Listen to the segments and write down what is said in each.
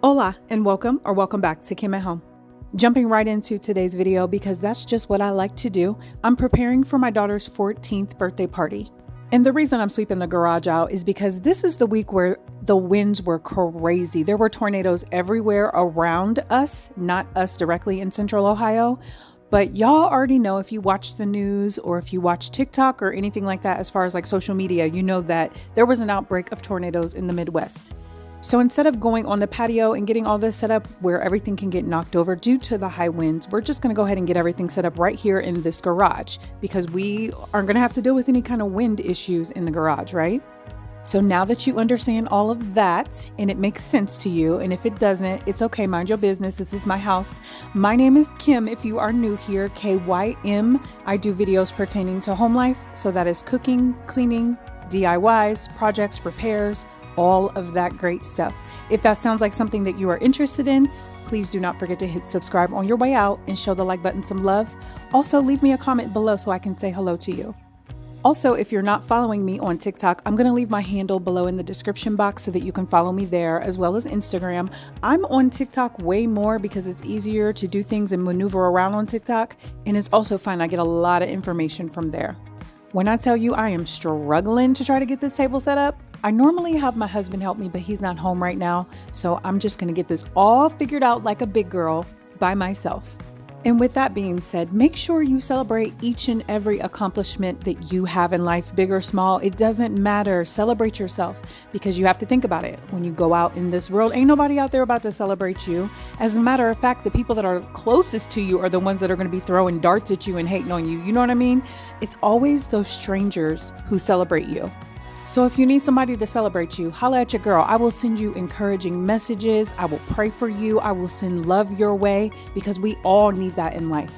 Hola and welcome back to Kim at Home. Jumping right into today's video because that's just what I like to do. I'm preparing for my daughter's 14th birthday party. And the reason I'm sweeping the garage out is because this is the week where the winds were crazy. There were tornadoes everywhere around us, not us directly in central Ohio. But y'all already know, if you watch the news or if you watch TikTok or anything like that, as far as like social media, you know that there was an outbreak of tornadoes in the Midwest. So instead of going on the patio and getting all this set up where everything can get knocked over due to the high winds, we're just going to go ahead and get everything set up right here in this garage because we aren't going to have to deal with any kind of wind issues in the garage, right? So now that you understand all of that and it makes sense to you, and if it doesn't, it's okay, mind your business. This is my house. My name is Kim if you are new here, K-Y-M. I do videos pertaining to home life, so that is cooking, cleaning, DIYs, projects, repairs, all of that great stuff. If that sounds like something that you are interested in, please do not forget to hit subscribe on your way out and show the like button some love. Also, leave me a comment below so I can say hello to you. Also, if you're not following me on TikTok, I'm going to leave my handle below in the description box so that you can follow me there, as well as Instagram. I'm on TikTok way more because it's easier to do things and maneuver around on TikTok, and it's also fun. I get a lot of information from there. When I tell you I am struggling to try to get this table set up, I normally have my husband help me, but he's not home right now. So I'm just going to get this all figured out like a big girl by myself. And with that being said, make sure you celebrate each and every accomplishment that you have in life, big or small. It doesn't matter. Celebrate yourself, because you have to think about it. When you go out in this world, ain't nobody out there about to celebrate you. As a matter of fact, the people that are closest to you are the ones that are going to be throwing darts at you and hating on you. You know what I mean? It's always those strangers who celebrate you. So if you need somebody to celebrate you, holla at your girl. I will send you encouraging messages. I will pray for you. I will send love your way, because we all need that in life.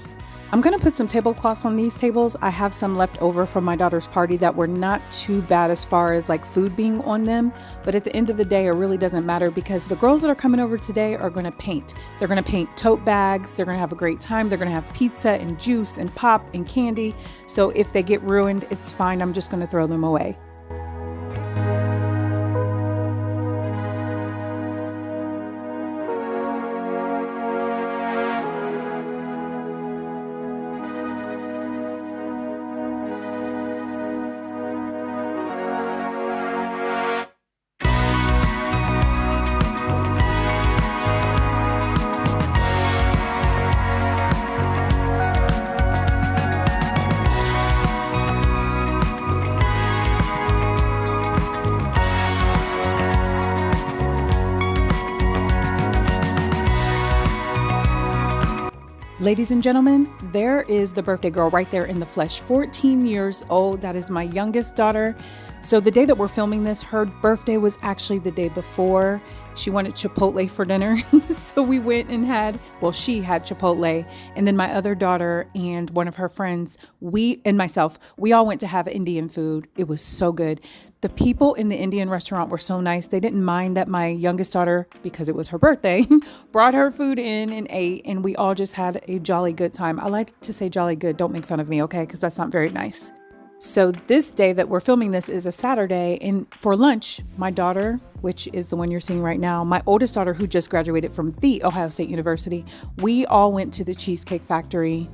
I'm going to put some tablecloths on these tables. I have some left over from my daughter's party that were not too bad as far as like food being on them. But at the end of the day, it really doesn't matter, because the girls that are coming over today are going to paint. They're going to paint tote bags. They're going to have a great time. They're going to have pizza and juice and pop and candy. So if they get ruined, it's fine. I'm just going to throw them away. Ladies and gentlemen, there is the birthday girl right there in the flesh, 14 years old. That is my youngest daughter. So the day that we're filming this, her birthday was actually the day before. She wanted Chipotle for dinner. So we went and she had Chipotle. And then my other daughter and one of her friends, we all went to have Indian food. It was so good. The people in the Indian restaurant were so nice. They didn't mind that my youngest daughter, because it was her birthday, brought her food in and ate. And we all just had a jolly good time. I like to say jolly good. Don't make fun of me, okay? Because that's not very nice. So this day that we're filming this is a Saturday, and for lunch, my daughter, which is the one you're seeing right now, my oldest daughter who just graduated from the Ohio State University, we all went to the Cheesecake Factory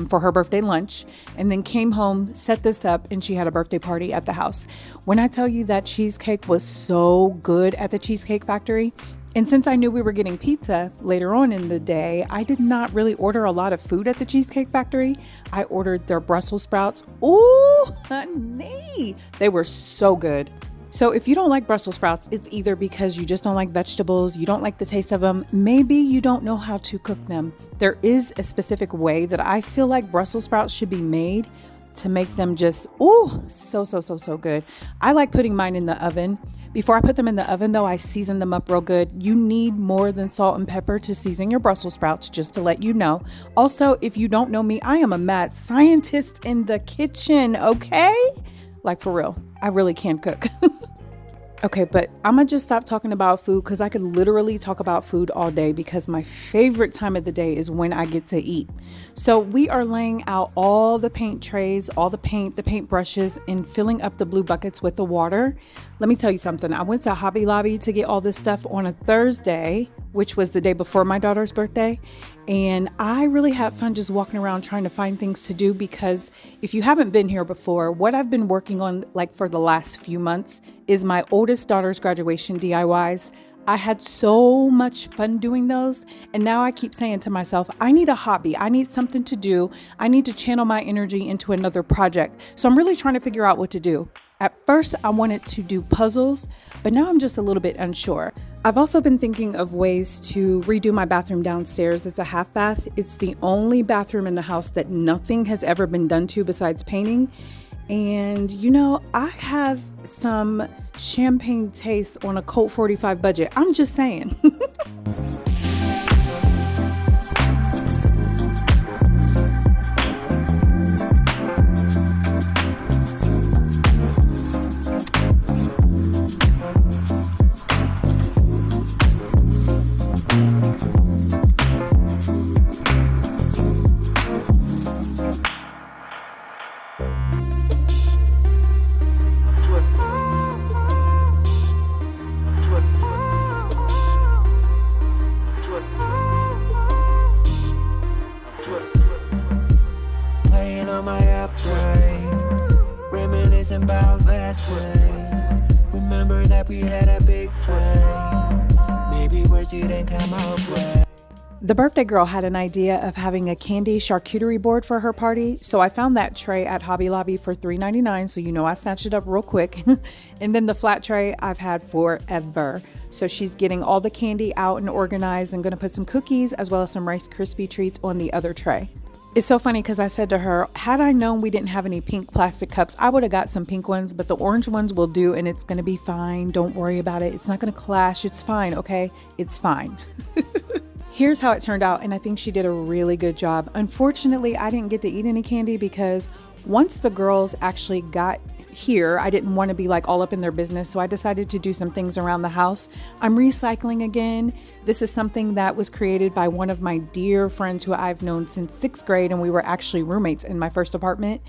for her birthday lunch, and then came home, set this up, and she had a birthday party at the house. When I tell you that cheesecake was so good at the Cheesecake Factory, and since I knew we were getting pizza later on in the day, I did not really order a lot of food at the Cheesecake Factory. I ordered their Brussels sprouts. Ooh, honey, they were so good. So if you don't like Brussels sprouts, it's either because you just don't like vegetables, you don't like the taste of them, maybe you don't know how to cook them. There is a specific way that I feel like Brussels sprouts should be made to make them just, ooh, so good. I like putting mine in the oven. Before I put them in the oven, though, I season them up real good. You need more than salt and pepper to season your Brussels sprouts, just to let you know. Also, if you don't know me, I am a mad scientist in the kitchen, okay? Like, for real, I really can cook. Okay, but I'm gonna just stop talking about food because I could literally talk about food all day, because my favorite time of the day is when I get to eat. So we are laying out all the paint trays, all the paint brushes, and filling up the blue buckets with the water. Let me tell you something. I went to Hobby Lobby to get all this stuff on a Thursday which was the day before my daughter's birthday. And I really had fun just walking around trying to find things to do, because if you haven't been here before, what I've been working on like for the last few months is my oldest daughter's graduation DIYs. I had so much fun doing those. And now I keep saying to myself, I need a hobby. I need something to do. I need to channel my energy into another project. So I'm really trying to figure out what to do. At first, I wanted to do puzzles, but now I'm just a little bit unsure. I've also been thinking of ways to redo my bathroom downstairs. It's a half bath. It's the only bathroom in the house that nothing has ever been done to besides painting. And you know, I have some champagne taste on a Colt 45 budget. I'm just saying. About last night, remember that we had a big fight. Maybe words you didn't come out right. The birthday girl had an idea of having a candy charcuterie board for her party, so I found that tray at Hobby Lobby for $3.99, so you know I snatched it up real quick. And then the flat tray I've had forever. So she's getting all the candy out and organized and gonna put some cookies as well as some Rice Krispie treats on the other tray. It's so funny because I said to her, had I known we didn't have any pink plastic cups, I would have got some pink ones, but the orange ones will do and it's going to be fine. Don't worry about it. It's not going to clash. It's fine. Okay. It's fine. Here's how it turned out. And I think she did a really good job. Unfortunately, I didn't get to eat any candy because once the girls actually got here, I didn't want to be like all up in their business. So I decided to do some things around the house. I'm recycling again. This is something that was created by one of my dear friends who I've known since 6th grade. And we were actually roommates in my first apartment.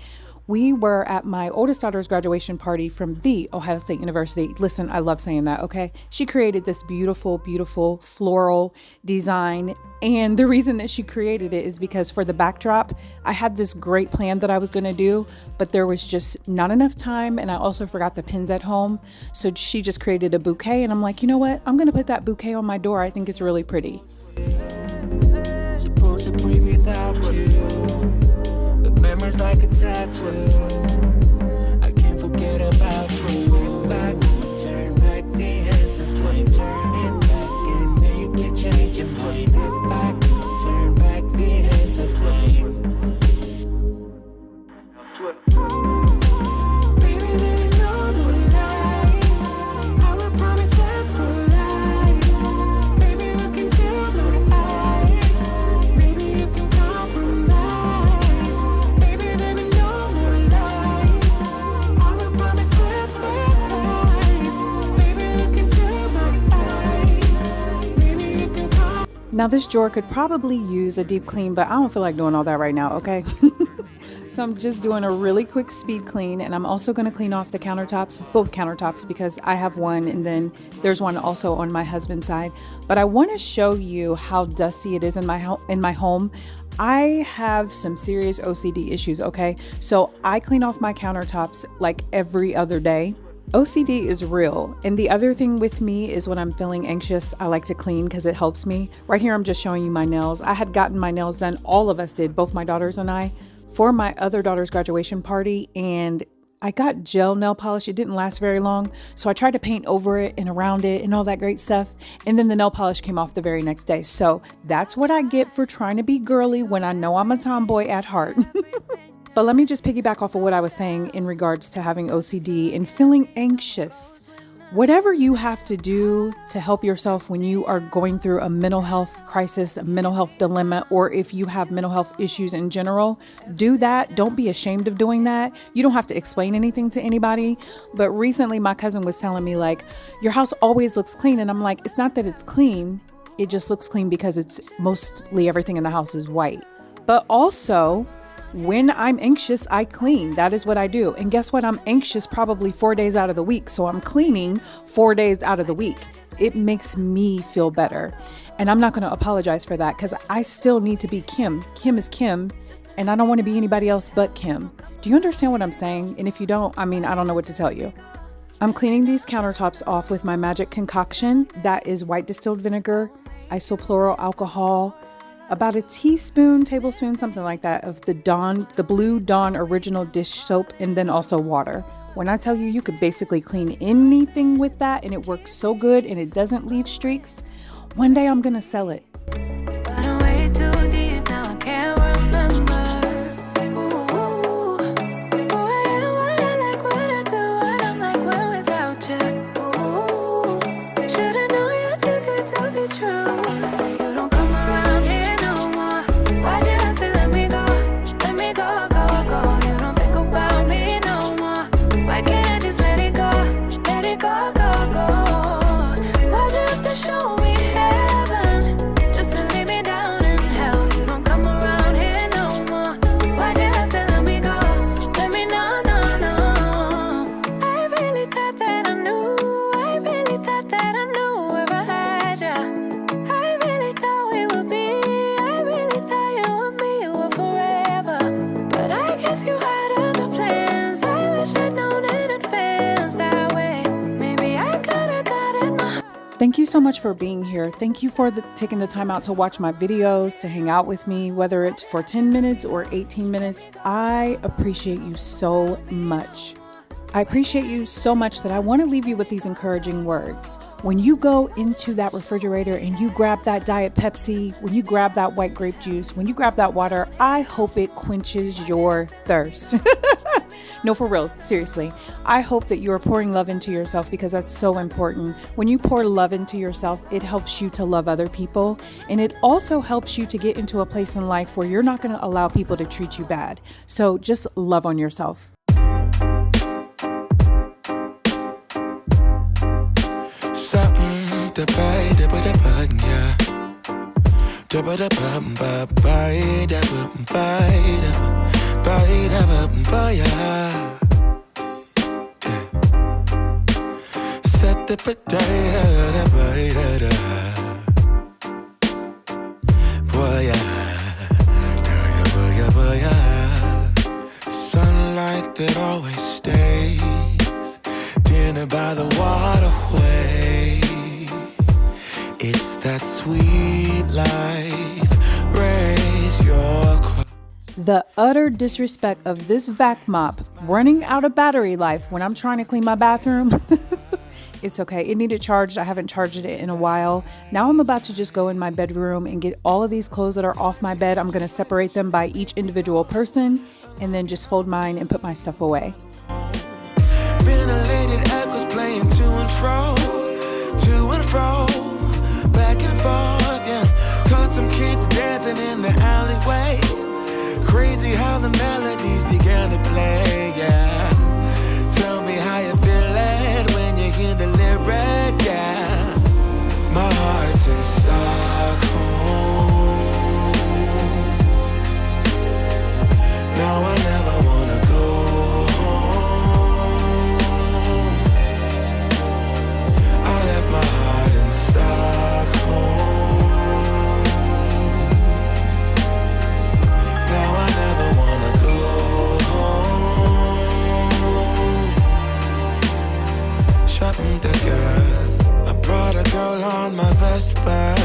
We were at my oldest daughter's graduation party from the Ohio State University. Listen, I love saying that, okay? She created this beautiful, beautiful floral design. And the reason that she created it is because for the backdrop, I had this great plan that I was gonna do, but there was just not enough time. And I also forgot the pins at home. So she just created a bouquet. And I'm like, you know what? I'm gonna put that bouquet on my door. I think it's really pretty. Supposed to breathe without you. Memories like a tattoo. I can't forget about you. If I could turn back the hands of time, turn it back and then you can change your mind. If I could turn back the hands of time. Baby, there ain't no more lies. I will promise that for life. Baby, look into my eyes. Maybe you can compromise. Now this drawer could probably use a deep clean, but I don't feel like doing all that right now, okay? So I'm just doing a really quick speed clean, and I'm also going to clean off the countertops, both countertops, because I have one and then there's one also on my husband's side. But I want to show you how dusty it is in my home. I have some serious OCD issues, okay? So I clean off my countertops like every other day. OCD is real. And the other thing with me is when I'm feeling anxious, I like to clean because it helps me. Right here, I'm just showing you my nails. I had gotten my nails done. All of us did, both my daughters and I, for my other daughter's graduation party. And I got gel nail polish. It didn't last very long. So I tried to paint over it and around it and all that great stuff. And then the nail polish came off the very next day. So that's what I get for trying to be girly when I know I'm a tomboy at heart. But let me just piggyback off of what I was saying in regards to having OCD and feeling anxious. Whatever you have to do to help yourself when you are going through a mental health crisis, a mental health dilemma, or if you have mental health issues in general, do that. Don't be ashamed of doing that. You don't have to explain anything to anybody. But recently my cousin was telling me like, your house always looks clean. And I'm like, it's not that it's clean. It just looks clean because it's mostly everything in the house is white. But also, When I'm anxious, I clean. That is what I do. And guess what? I'm anxious probably 4 days out of the week. So I'm cleaning 4 days out of the week. It makes me feel better. And I'm not going to apologize for that because I still need to be Kim. Kim is Kim. And I don't want to be anybody else but Kim. Do you understand what I'm saying? And if you don't, I don't know what to tell you. I'm cleaning these countertops off with my magic concoction. That is white distilled vinegar, isopropyl alcohol, about a tablespoon, something like that, of the Blue Dawn original dish soap, and then also water. When I tell you, you could basically clean anything with that, and it works so good, and it doesn't leave streaks. One day I'm gonna sell it. Thank you so much for being here. Thank you for taking the time out to watch my videos, to hang out with me, whether it's for 10 minutes or 18 minutes. I appreciate you so much. I appreciate you so much that I want to leave you with these encouraging words. When you go into that refrigerator and you grab that Diet Pepsi, when you grab that white grape juice, when you grab that water, I hope it quenches your thirst. No, for real, seriously. I hope that you are pouring love into yourself because that's so important. When you pour love into yourself, it helps you to love other people. And it also helps you to get into a place in life where you're not going to allow people to treat you bad. So just love on yourself. Set the potato, sunlight that always stays, dinner by the waterway. It's that sweet life. Raise your cry. The utter disrespect of this vac mop running out of battery life when I'm trying to clean my bathroom. It's okay. It needed charged. I haven't charged it in a while. Now I'm about to just go in my bedroom and get all of these clothes that are off my bed. I'm going to separate them by each individual person and then just fold mine and put my stuff away. Ventilated echoes playing to and fro, back and forth, yeah. Caught some kids dancing in the alleyway. Crazy how the melodies began to play, yeah. Tell me how you feeling when you hear the lyric, yeah. My heart's in Stockholm. Now I never wanna go home. I left my heart in Stockholm. Now I never wanna go home. Shopping the girl, I brought a girl on my Vespa.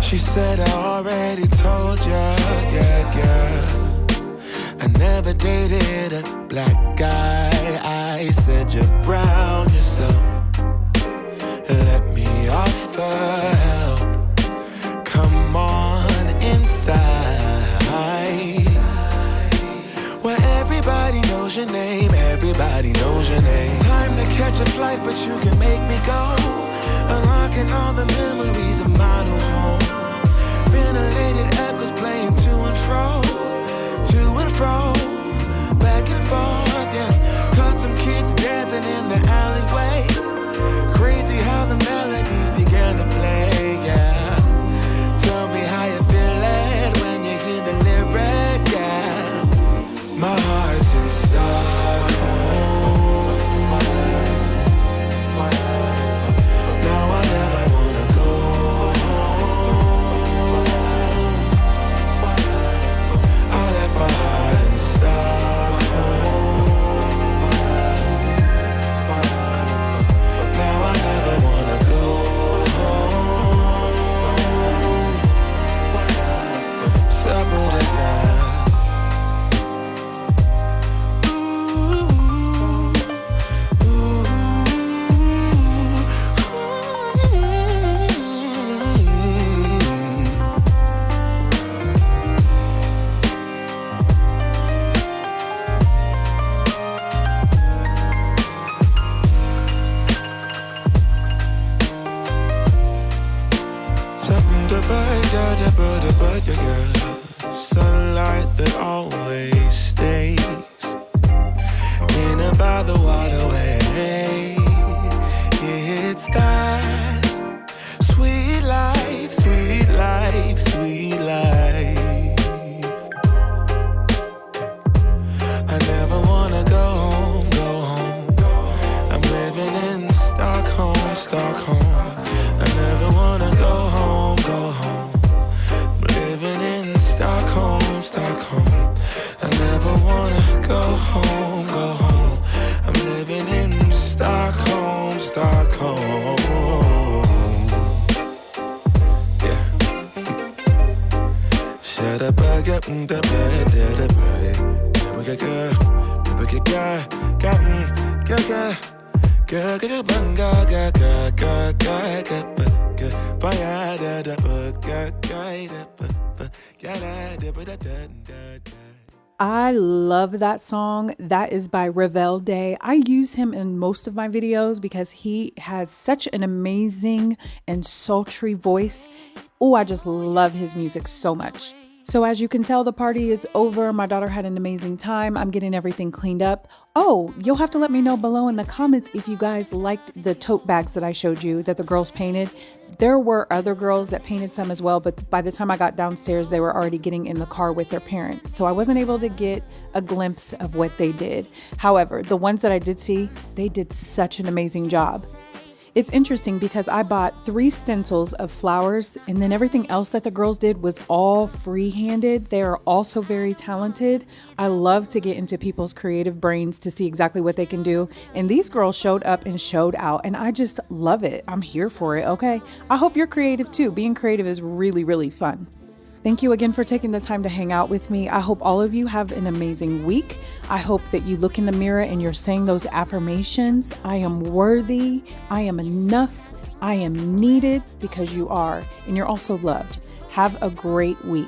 She said I already told ya, yeah. I never dated a black guy. I said you're brown yourself. Let me offer help. Come on inside, where everybody knows your name. Everybody knows your name. Time to catch a flight, but you can make me go. Unlocking all the memories of my new home. Ventilated echoes playing to and fro, back and forth, yeah. Caught some kids dancing in the alleyway. Crazy how the melodies began to play, yeah. Tell me how you feeling when you hear the lyric, yeah. Sunlight that always stays in and by the waterway. It's that sweet life, sweet life, sweet life. I never wanna go home, go home. I'm living in Stockholm, Stockholm. I never wanna go home, go home. I'm living in Stockholm, Stockholm. I never wanna go home, go home. I'm living in Stockholm, Stockholm. Yeah. Shut up, I got the bed, the bed. I love that song. That is by Revel Day. I use him in most of my videos because he has such an amazing and sultry voice. Oh, I just love his music so much. So as you can tell, the party is over. My daughter had an amazing time. I'm getting everything cleaned up. Oh, you'll have to let me know below in the comments if you guys liked the tote bags that I showed you that the girls painted. There were other girls that painted some as well, but by the time I got downstairs, they were already getting in the car with their parents. So I wasn't able to get a glimpse of what they did. However, the ones that I did see, they did such an amazing job. It's interesting because I bought 3 stencils of flowers and then everything else that the girls did was all free-handed. They are also very talented. I love to get into people's creative brains to see exactly what they can do. And these girls showed up and showed out and I just love it. I'm here for it, okay? I hope you're creative too. Being creative is really, really fun. Thank you again for taking the time to hang out with me. I hope all of you have an amazing week. I hope that you look in the mirror and you're saying those affirmations. I am worthy. I am enough. I am needed because you are. And you're also loved. Have a great week.